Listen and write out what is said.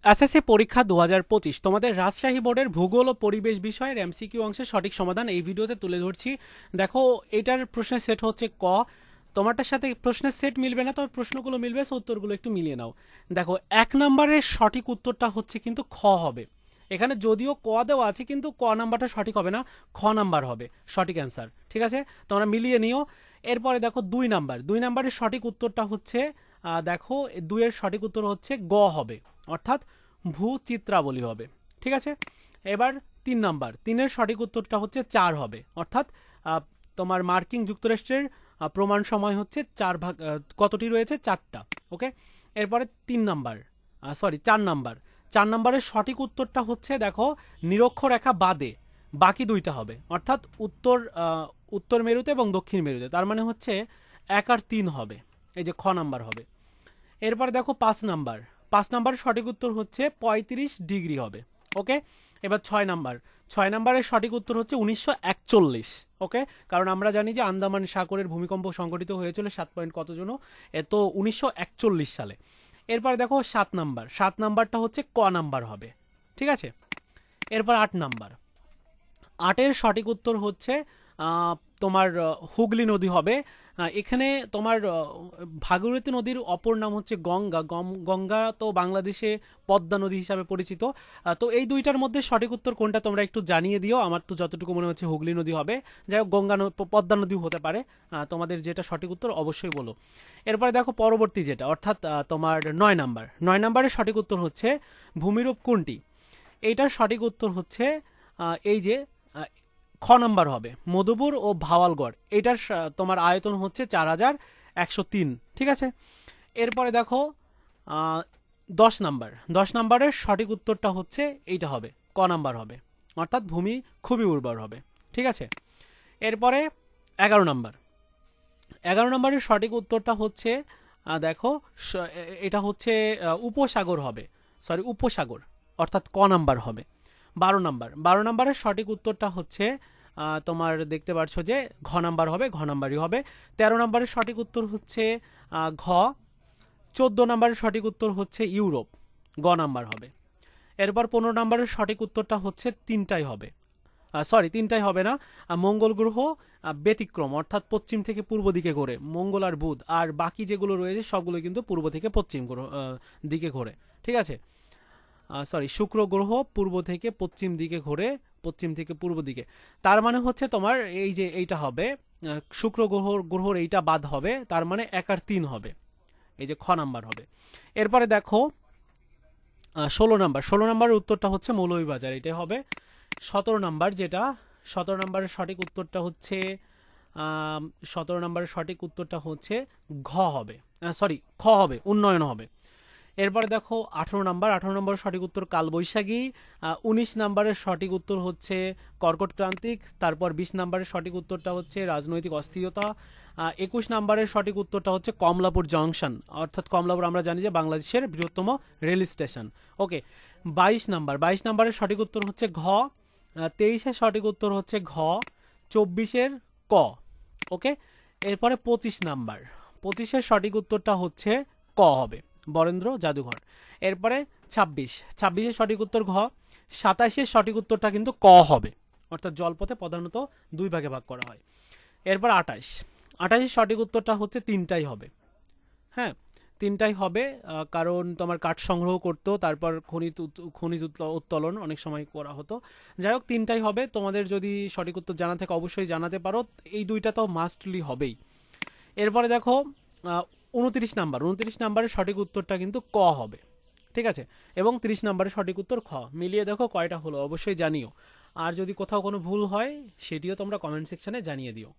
SSC পরীক্ষা 2025 তোমাদের রাজশাহী বোর্ডের ভূগোল ও পরিবেশ বিষয়ের এমসিকিউ অংশের সঠিক সমাধান এই ভিডিওতে তুলে ধরছি। দেখো, এটার প্রশ্নের সেট হচ্ছে ক। তোমারটার সাথে প্রশ্নের সেট মিলবে না, তবে প্রশ্নগুলো মিলবে, সো উত্তরগুলো একটু মিলিয়ে নাও। দেখো, 1 নম্বরের সঠিক উত্তরটা হচ্ছে কিন্তু খ হবে। এখানে যদিও ক দেওয়া আছে, কিন্তু ক নাম্বারটা সঠিক হবে না, খ নাম্বার হবে সঠিক অ্যান্সার। ঠিক আছে, তোমরা মিলিয়ে নিও। এরপরে দেখো 2 নাম্বার, 2 নাম্বারের সঠিক উত্তরটা হচ্ছে দেখো, 2-এর সঠিক উত্তর হচ্ছে গ হবে, অর্থাৎ ভূচিত্রাবলী হবে। ঠিক আছে, এবার 3 নাম্বার, 3-এর সঠিক উত্তরটা হচ্ছে 4 হবে, অর্থাৎ তোমার মার্কিন যুক্তরাষ্ট্রের প্রমাণ সময় হচ্ছে 4 ভাগ, কতটি রয়েছে? 4টা। ওকে, এরপরে 3 নাম্বার, সরি 4 নাম্বার, 4 নাম্বারের সঠিক উত্তরটা হচ্ছে দেখো, নিরক্ষরেখা বাদে বাকি 2টা হবে, অর্থাৎ উত্তর মেরুতে এবং দক্ষিণ মেরুতে, তার মানে হচ্ছে 1 আর 3 হবে, এই যে খ নাম্বার হবে। এরপরে দেখো 5 নাম্বার, 5 নাম্বারের সঠিক উত্তর হচ্ছে 35 ডিগ্রি হবে। ওকে, এবার 6 নাম্বার, 6 নাম্বারের সঠিক উত্তর হচ্ছে 1941। ওকে, কারণ আমরা জানি যে আন্দামান সাগরের ভূমিকম্প সংঘটিত হয়েছিল 7 পয়েন্ট কত জন, তো 1941 সালে। এরপরে দেখো 7 নাম্বার, 7 নাম্বারটা হচ্ছে ক নাম্বার হবে। ঠিক আছে, এরপর 8 নাম্বার, 8-এর সঠিক উত্তর হচ্ছে তোমার হুগলি নদী হবে। এখানে তোমার ভাগীরথী নদীর অপর নাম হচ্ছে গঙ্গা। গঙ্গা তো বাংলাদেশে পদ্মা নদী হিসাবে পরিচিত। তো এই 2টার মধ্যে সঠিক উত্তর কোনটা তোমরা একটু জানিয়ে দিও। আমার তো যতটুকু মনে হচ্ছে হুগলি নদী হবে, যাই হোক পদ্মা নদীও হতে পারে। তোমাদের যেটা সঠিক উত্তর অবশ্যই বলো। এরপরে দেখো পরবর্তী যেটা, অর্থাৎ তোমার 9 নাম্বার, 9 নাম্বারের সঠিক উত্তর হচ্ছে ভূমিরূপ কোনটি? এইটার সঠিক উত্তর হচ্ছে এই যে খ নাম্বার হবে, মধুপুর ও ভাওয়ালগড়। এটার তোমার আয়তন হচ্ছে 4103। ঠিক আছে, এরপরে দেখো 10 নাম্বার, 10 নাম্বারের সঠিক উত্তরটা হচ্ছে এইটা হবে, ক নাম্বার হবে, অর্থাৎ ভূমি খুবই উর্বর হবে। ঠিক আছে, এরপরে 11 নাম্বার, 11 নাম্বারের সঠিক উত্তরটা হচ্ছে দেখো, এটা হচ্ছে উপসাগর হবে, সরি উপসাগর, অর্থাৎ ক নাম্বার হবে। 12 নাম্বার, 12 নাম্বারের সঠিক উত্তরটা হচ্ছে তোমার দেখতে পাচ্ছ যে ঘ নাম্বার হবে, ঘ নাম্বারই হবে। 13 নাম্বারের সঠিক উত্তর হচ্ছে ঘ। 14 নাম্বারের সঠিক উত্তর হচ্ছে ইউরোপ, গ নাম্বার হবে। এরপর 15 নাম্বারের সঠিক উত্তরটা হচ্ছে 3টাই হবে, সরি 3টাই হবে না, মঙ্গল গ্রহ ব্যতিক্রম, অর্থাৎ পশ্চিম থেকে পূর্ব দিকে ঘোরে, মঙ্গল আর বুধ, আর বাকি যেগুলো রয়েছে সবগুলো কিন্তু পূর্ব থেকে পশ্চিম দিকে ঘোরে। ঠিক আছে, সরি শুক্র গ্রহ পূর্ব থেকে পশ্চিম দিকে ঘোরে, পশ্চিম থেকে পূর্ব দিকে, তার মানে হচ্ছে তোমার এই যে এইটা হবে, শুক্র গ্রহর এইটা বাদ হবে, তার মানে 1 আর 3 হবে, এই যে খ নাম্বার হবে। এরপরে দেখো 16 নাম্বার, 16 নাম্বারের উত্তরটা হচ্ছে মৌলভীবাজার, এটাই হবে। 17 নাম্বার যেটা, 17 নাম্বারের সঠিক উত্তরটা হচ্ছে 17 নাম্বারের সঠিক উত্তরটা হচ্ছে ঘ হবে, সরি খ হবে, উন্নয়ন হবে। এরপরে দেখো 18 নাম্বার, 18 নাম্বারের সঠিক উত্তর কালবৈশাখী। 19 নাম্বারের সঠিক উত্তর হচ্ছে কর্কট ক্রান্তিক। তারপর 20 নাম্বারের সঠিক উত্তরটা হচ্ছে রাজনৈতিক অস্থিরতা। 21 নাম্বারের সঠিক উত্তরটা হচ্ছে কমলাপুর জংশন, অর্থাৎ কমলাপুর আমরা জানি যে বাংলাদেশের বৃহত্তম রেল স্টেশন। ওকে, 22 নাম্বার, 22 নাম্বারের সঠিক উত্তর হচ্ছে ঘ। 23-এর সঠিক উত্তর হচ্ছে ঘ। 24-এর ক। ওকে, এরপরে 25 নাম্বার, 25-এর সঠিক উত্তরটা হচ্ছে ক হবে, বরেন্দ্র জাদুঘর। এরপরে 26-এর সঠিক উত্তর ঘ। 27-এর সঠিক উত্তরটা কিন্তু ক হবে, অর্থাৎ জলপথে প্রধানত 2 ভাগে ভাগ করা হয়। এরপর 28-এর সঠিক উত্তরটা হচ্ছে 3টাই হবে। হ্যাঁ, 3টাই হবে, কারণ তোমার কাঠ সংগ্রহ করতো, তারপর খনিজ উত্তোলন অনেক সময় করা হতো। যাই হোক 3টাই হবে, তোমাদের যদি সঠিক উত্তর জানা থাকে অবশ্যই জানাতে পারো, এই 2টা তো মাস্টলি হবেই। এরপরে দেখো 29 নাম্বার, 29 নাম্বারের সঠিক উত্তরটা কিন্তু ক হবে। ঠিক আছে, এবং 30 নাম্বারের সঠিক উত্তর খ। মিলিয়ে দেখো কয়টা হলো অবশ্যই জানিও, আর যদি কোথাও কোনো ভুল হয় সেটিও তোমরা কমেন্ট সেকশনে জানিয়ে দিও।